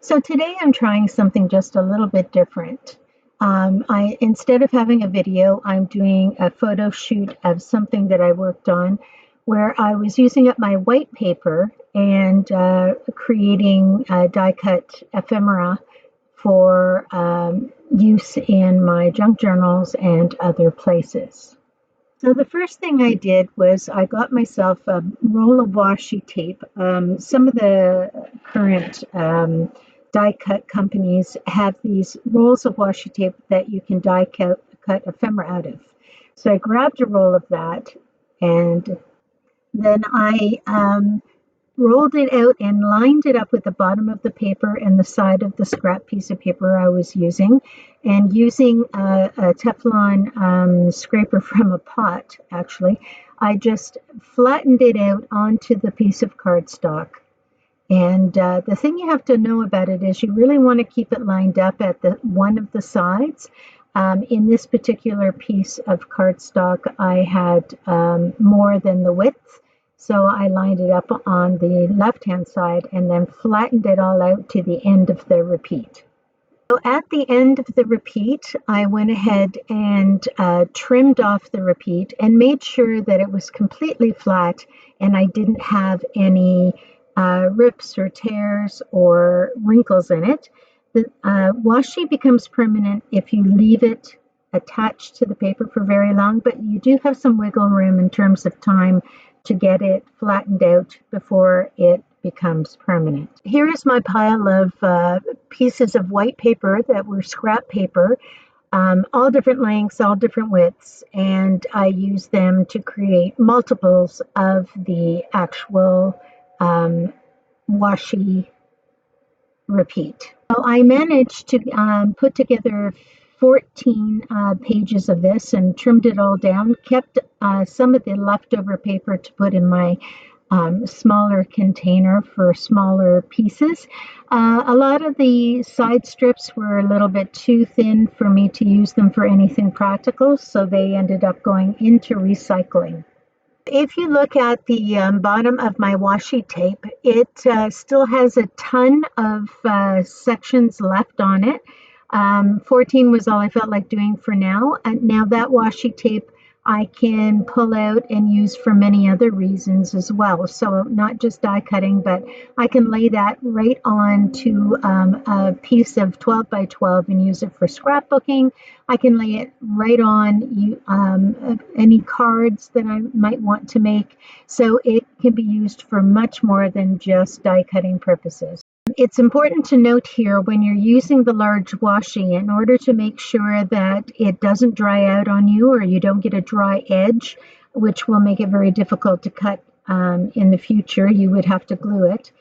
So today I'm trying something just a little bit different. Instead of having a video, I'm doing a photo shoot of something that I worked on where I was using up my white paper and creating die cut ephemera for use in my junk journals and other places. So the first thing I did was I got myself a roll of washi tape. Some of the current die cut companies have these rolls of washi tape that you can cut ephemera out of. So I grabbed a roll of that, and then I rolled it out and lined it up with the bottom of the paper and the side of the scrap piece of paper I was using. And using a Teflon scraper from a pot, actually, I just flattened it out onto the piece of cardstock. And the thing you have to know about it is you really want to keep it lined up at the one of the sides. In this particular piece of cardstock, I had more than the width, so I lined it up on the left-hand side and then flattened it all out to the end of the repeat. So at the end of the repeat, I went ahead and trimmed off the repeat and made sure that it was completely flat and I didn't have any rips or tears or wrinkles in it. The washi becomes permanent if you leave it attached to the paper for very long, but you do have some wiggle room in terms of time to get it flattened out before it becomes permanent. Here is my pile of pieces of white paper that were scrap paper, all different lengths, all different widths, and I use them to create multiples of the actual washi repeat. So I managed to put together 14 pages of this and trimmed it all down, kept some of the leftover paper to put in my smaller container for smaller pieces. A lot of the side strips were a little bit too thin for me to use them for anything practical, so they ended up going into recycling. If you look at the bottom of my washi tape, it still has a ton of sections left on it. 14 was all I felt like doing for now. And now that washi tape I can pull out and use for many other reasons as well. So not just die cutting, but I can lay that right on to a piece of 12 by 12 and use it for scrapbooking. I can lay it right on any cards that I might want to make. So it can be used for much more than just die cutting purposes. It's important to note here when you're using the large washi, in order to make sure that it doesn't dry out on you or you don't get a dry edge, which will make it very difficult to cut in the future. You would have to glue it.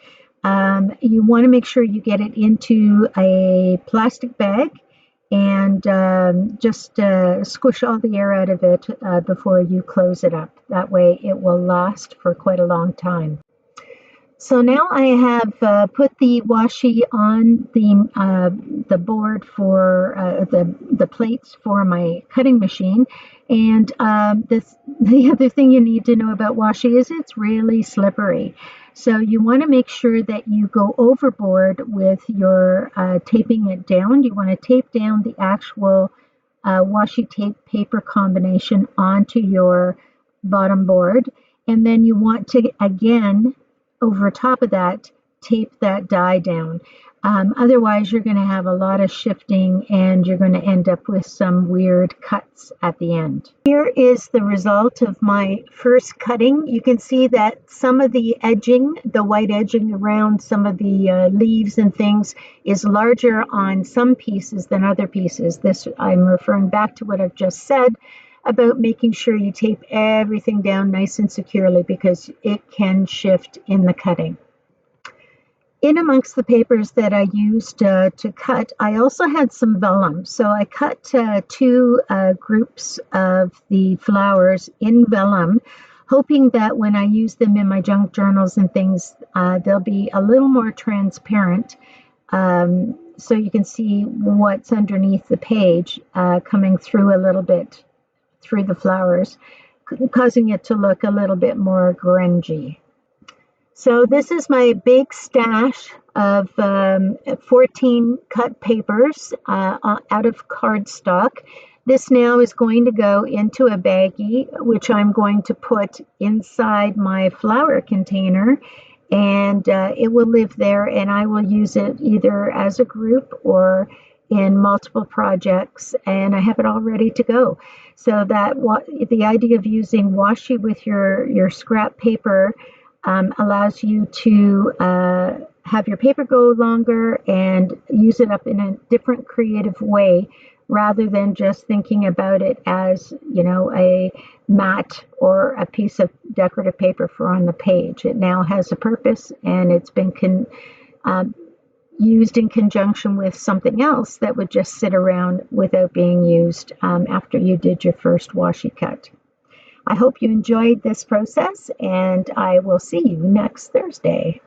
You want to make sure you get it into a plastic bag and just squish all the air out of it before you close it up. That way it will last for quite a long time. So now I have put the washi on the board for the plates for my cutting machine, and the other thing you need to know about washi is it's really slippery. So you want to make sure that you go overboard with your taping it down. You want to tape down the actual washi tape paper combination onto your bottom board, and then you want to again over top of that, tape that die down. Otherwise, you're going to have a lot of shifting and you're going to end up with some weird cuts at the end. Here is the result of my first cutting. You can see that some of the edging, the white edging around some of the leaves and things is larger on some pieces than other pieces. This, I'm referring back to what I've just said about making sure you tape everything down nice and securely because it can shift in the cutting. In amongst the papers that I used to cut, I also had some vellum. So I cut two groups of the flowers in vellum, hoping that when I use them in my junk journals and things, they'll be a little more transparent. So you can see what's underneath the page coming through a little bit through the flowers, causing it to look a little bit more grungy. So this is my big stash of 14 cut papers out of cardstock. This now is going to go into a baggie, which I'm going to put inside my flower container, and it will live there, and I will use it either as a group or in multiple projects, and I have it all ready to go. So that the idea of using washi with your scrap paper allows you to have your paper go longer and use it up in a different creative way, rather than just thinking about it as, a mat or a piece of decorative paper for on the page. It now has a purpose, and it's been used in conjunction with something else that would just sit around without being used after you did your first washi cut. I hope you enjoyed this process, and I will see you next Thursday.